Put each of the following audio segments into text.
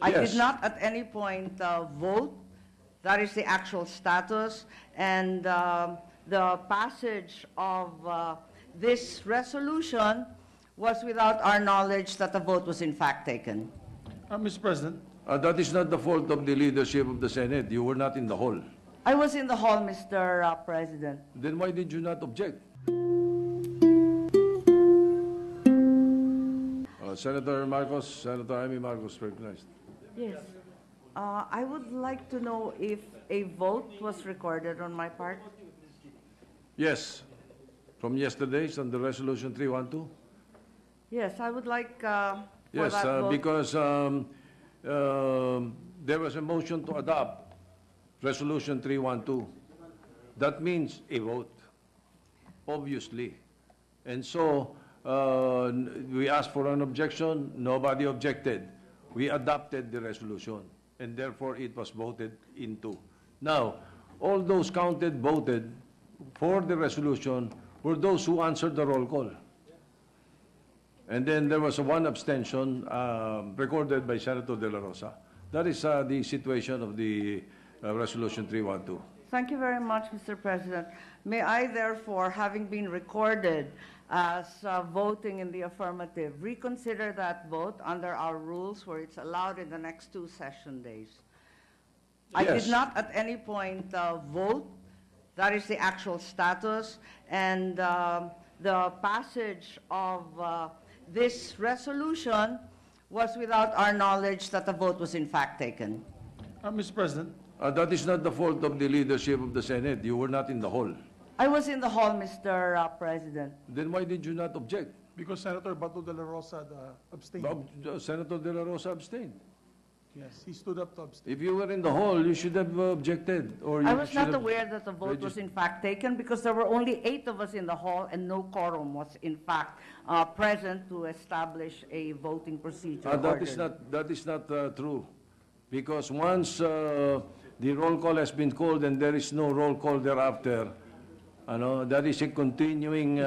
I did Yes. not at any point vote. That is the actual status. And the passage of this resolution was without our knowledge that the vote was in fact taken. Mr. President, That is not the fault of the leadership of the Senate. You were not in the hall. I was in the hall, Mr. President. Then why did you not object? Senator Marcos, Senator Imee Marcos, recognized. Yes. I would like to know if a vote was recorded on my part. Yes. From yesterday's on the resolution 312. Yes, I would like for Yes, that vote. because there was a motion to adopt resolution 312. That means a vote, obviously. And so we asked for an objection. Nobody objected. We adopted the resolution, and therefore it was voted into. Now, all those counted voted for the resolution were those who answered the roll call. And then there was one abstention recorded by Senator De La Rosa. That is the situation of the resolution 312. Thank you very much, Mr. President. May I therefore, having been recorded as voting in the affirmative, reconsider that vote under our rules where it's allowed in the next 2 session days? I Yes. did not at any point vote. That is the actual status. And the passage of this resolution was without our knowledge that the vote was in fact taken. Mr. President, That is not the fault of the leadership of the Senate. You were not in the hall. I was in the hall, Mr. President. Then why did you not object? because Senator Bato de la Rosa abstained. Senator De La Rosa abstained. Yes, he stood up to abstain. If you were in the hall, you should have objected. Or you I was should not have aware that the vote was in fact taken because there were only 8 of us in the hall and no quorum was in fact present to establish a voting procedure. That is not true. Because once the roll call has been called and there is no roll call thereafter, that is a continuing,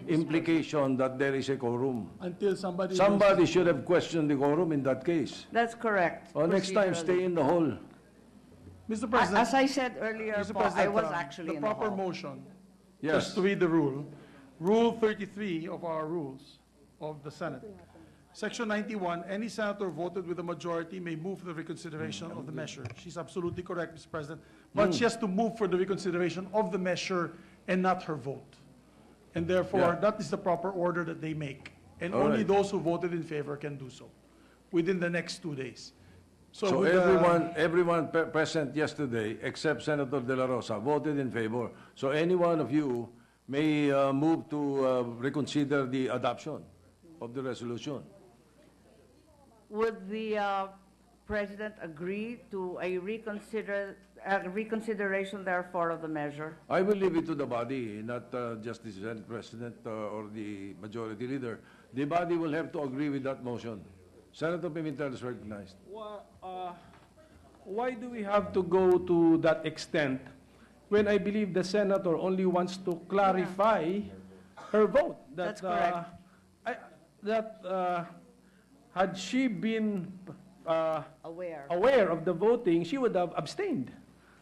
implication that there is a quorum. Until Somebody should have questioned the quorum in that case. That's correct. Next time, stay in the hall. Mr. President, As I said earlier, Mr. po, I President, was actually in the proper hall. motion, Yes. just to read the rule, Rule 33 of our rules of the Senate. Section 91, any senator voted with a majority may move for the reconsideration of the measure. She's absolutely correct, Mr. President. But she has to move for the reconsideration of the measure and not her vote. And therefore, Yeah. that is the proper order that they make. And All only right. those who voted in favor can do so within the next 2 days. So with, everyone present yesterday, except Senator De La Rosa, voted in favor. So any one of you may move to reconsider the adoption of the resolution. Would the President agree to a reconsideration, therefore, of the measure? I will leave it to the body, not just the Senate President or the Majority Leader. The body will have to agree with that motion. Senator Pimentel is recognized. Why do we have to go to that extent when I believe the senator only wants to clarify her vote? That's correct. Had she been Aware. of the voting, she would have abstained.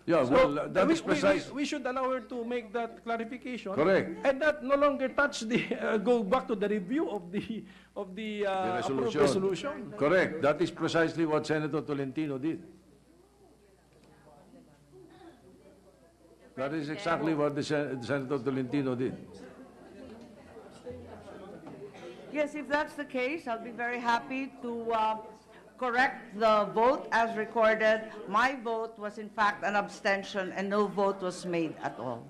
Yeah, So, well, that is we precise. should allow her to make that clarification. Correct. And that no longer touch the, go back to the review of the approved resolution. Correct. That is precisely what Senator Tolentino did. That is exactly what the Senator Tolentino did. Yes, if that's the case, I'll be very happy to correct the vote as recorded. My vote was in fact an abstention and no vote was made at all.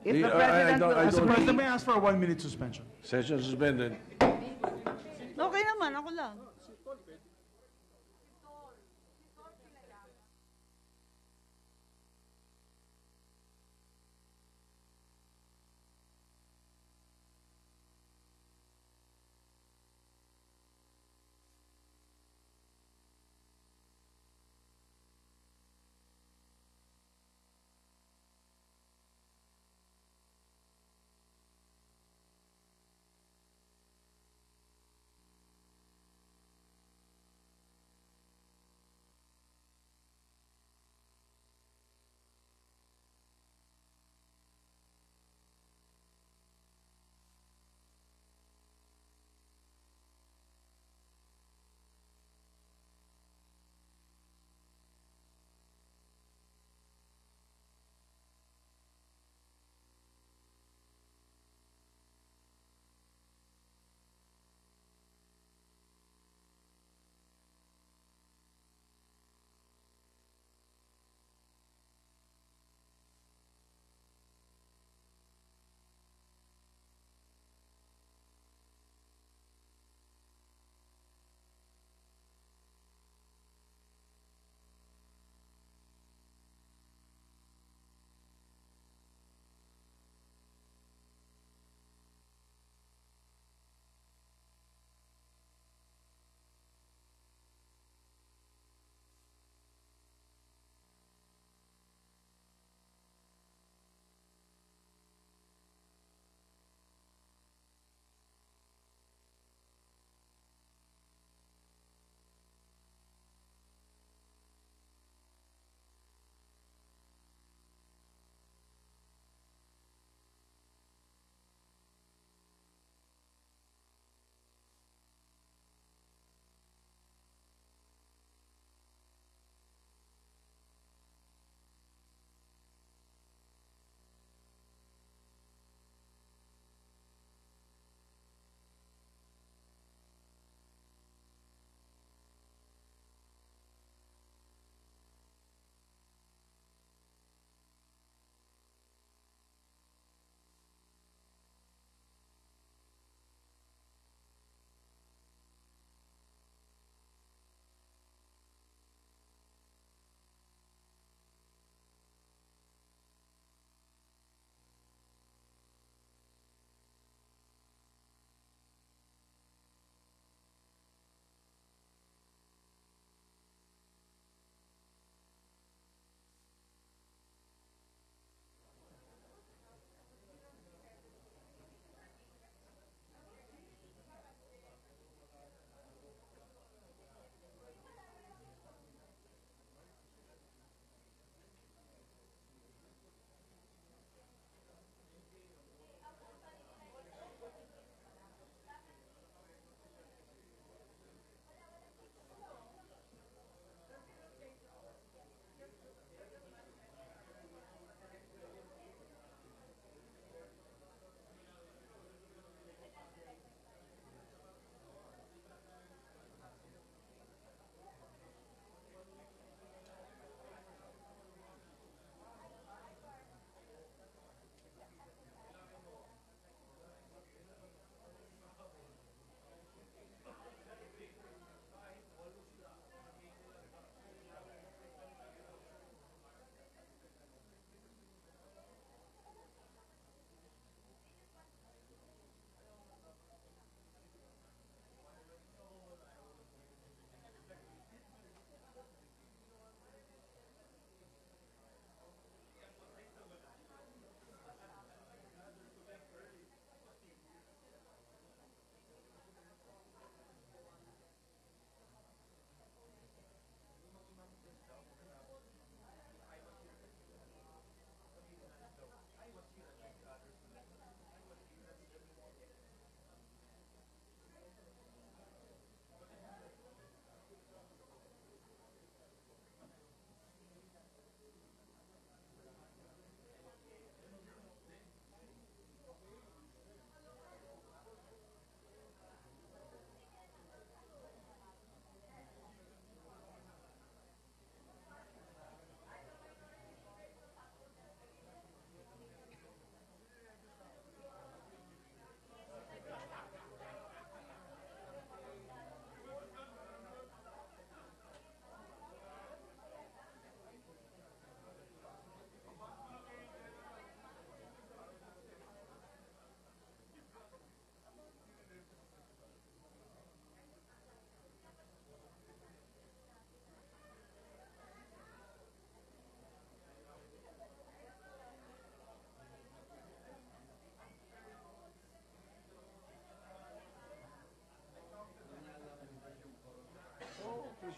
If the President will Mr. agree. President, may I ask for a 1-minute suspension? Session suspended. Okay naman, ako lang.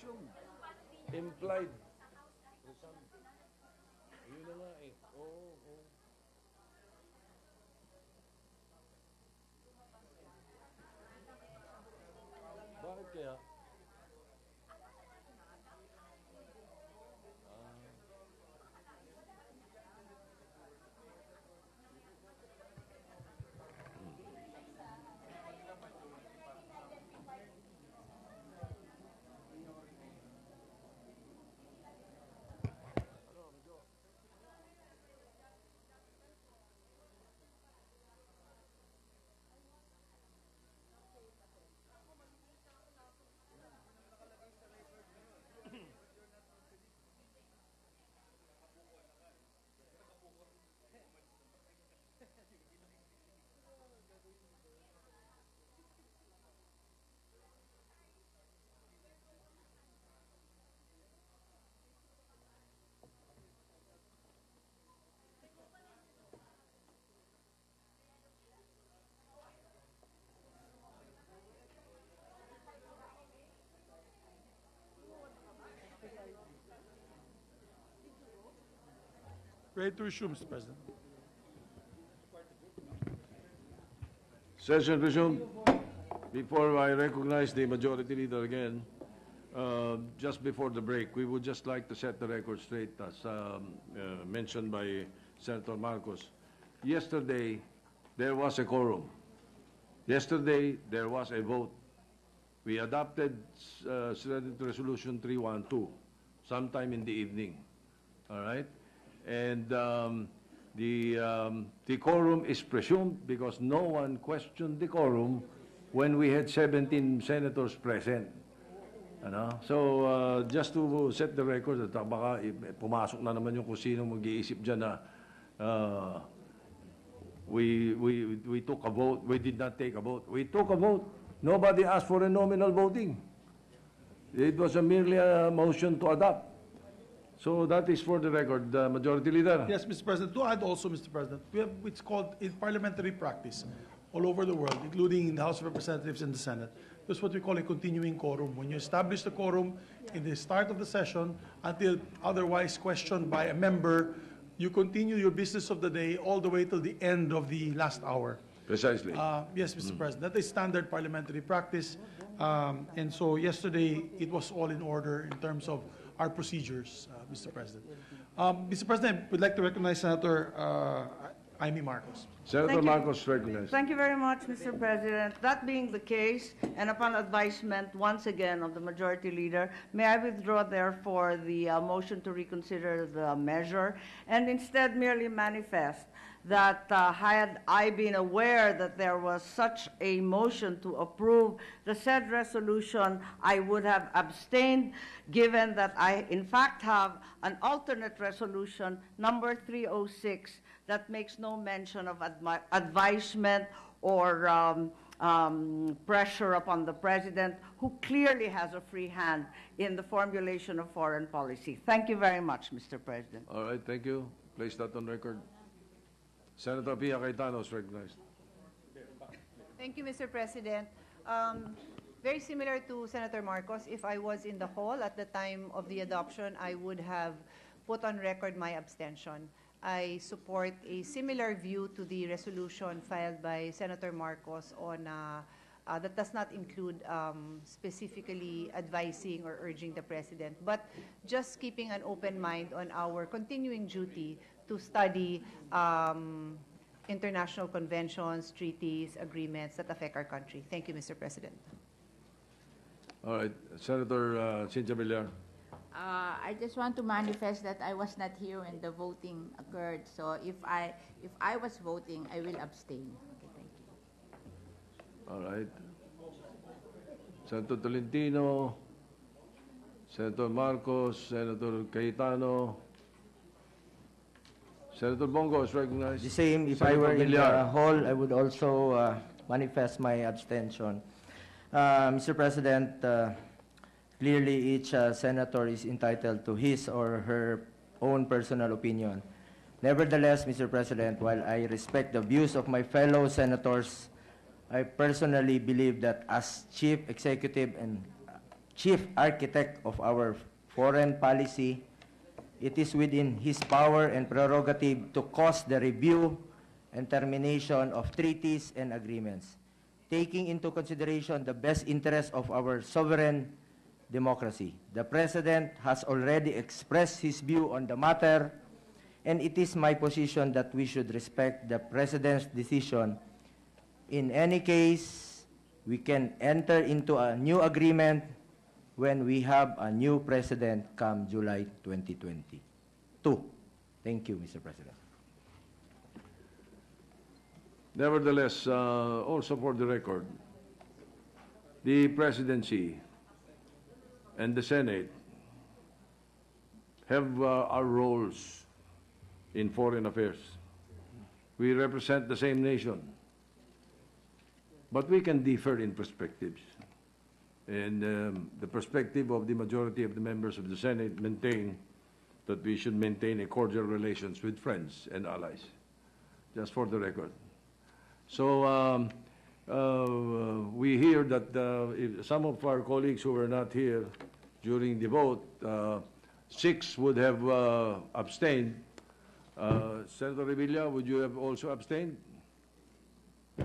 presumed. Implied. Presumed. Yun na nga eh. Oo, oo. Bakit kaya? Ready to resume, Mr. President. Session resumed. Before I recognize the majority leader again, just before the break, we would just like to set the record straight, as mentioned by Senator Marcos. Yesterday, there was a quorum. Yesterday, there was a vote. We adopted Senate Resolution 312 sometime in the evening. All right? And the quorum is presumed because no one questioned the quorum when we had 17 senators present. Ano? So, just to set the record, at baka pumasok na naman yung kung sino mag-iisip dyan na we took a vote. We did not take a vote. We took a vote. Nobody asked for a nominal voting. It was merely a motion to adopt. So that is for the record, Majority Leader. Yes, Mr. President. To add also, Mr. President, we have what's called in parliamentary practice all over the world, including in the House of Representatives and the Senate. That's what we call a continuing quorum. When you establish the quorum in the start of the session until otherwise questioned by a member, you continue your business of the day all the way till the end of the last hour. Precisely. Yes, Mr. President. That is standard parliamentary practice. And so yesterday, it was all in order in terms of our procedures, Mr. President. Mr. President, we'd like to recognize Senator Imee Marcos. Senator Marcos recognized. Thank you very much, Mr. President. That being the case, and upon advisement once again of the Majority Leader, may I withdraw therefore the motion to reconsider the measure and instead merely manifest that had I been aware that there was such a motion to approve the said resolution, I would have abstained, given that I in fact have an alternate resolution, number 306, that makes no mention of advisement or pressure upon the President, who clearly has a free hand in the formulation of foreign policy. Thank you very much, Mr. President. All right, thank you. Place that on record. Senator Pia Cayetano is recognized. Thank you, Mr. President. Very similar to Senator Marcos, if I was in the hall at the time of the adoption, I would have put on record my abstention. I support a similar view to the resolution filed by Senator Marcos on that does not include specifically advising or urging the President, but just keeping an open mind on our continuing duty to study international conventions, treaties, agreements that affect our country. Thank you, Mr. President. All right. Senator Cynthia Villar. I just want to manifest that I was not here when the voting occurred. So if I was voting, I will abstain. Okay, thank you. All right. Senator Tolentino, Senator Marcos, Senator Cayetano, Senator Bongo is recognized. The same, if I were in the hall, I would also manifest my abstention. Mr. President, clearly each senator is entitled to his or her own personal opinion. Nevertheless, Mr. President, while I respect the views of my fellow senators, I personally believe that as Chief Executive and chief architect of our foreign policy, it is within his power and prerogative to cause the review and termination of treaties and agreements, taking into consideration the best interests of our sovereign democracy. The President has already expressed his view on the matter, and it is my position that we should respect the President's decision. In any case, we can enter into a new agreement when we have a new President come July 2022. Thank you, Mr. President. Nevertheless, also for the record, the Presidency and the Senate have our roles in foreign affairs. We represent the same nation, but we can differ in perspectives. And the perspective of the majority of the members of the Senate maintain that we should maintain a cordial relations with friends and allies, just for the record. So we hear that if some of our colleagues who were not here during the vote, 6 would have abstained. Senator Revilla, would you have also abstained?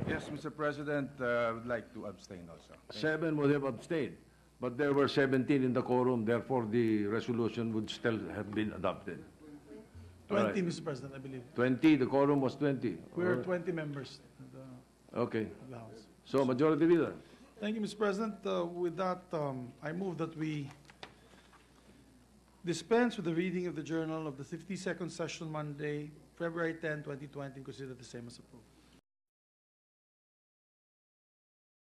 Yes, Mr. President, I would like to abstain also. 7 would have abstained, but there were 17 in the quorum, therefore the resolution would still have been adopted. 20, All right. Mr. President, I believe. 20, the quorum was 20. We're All right. 20 members Okay, of the House. so majority leader. Thank you, Mr. President. With that, I move that we dispense with the reading of the journal of the 52nd session Monday, February 10, 2020, and consider the same as approved.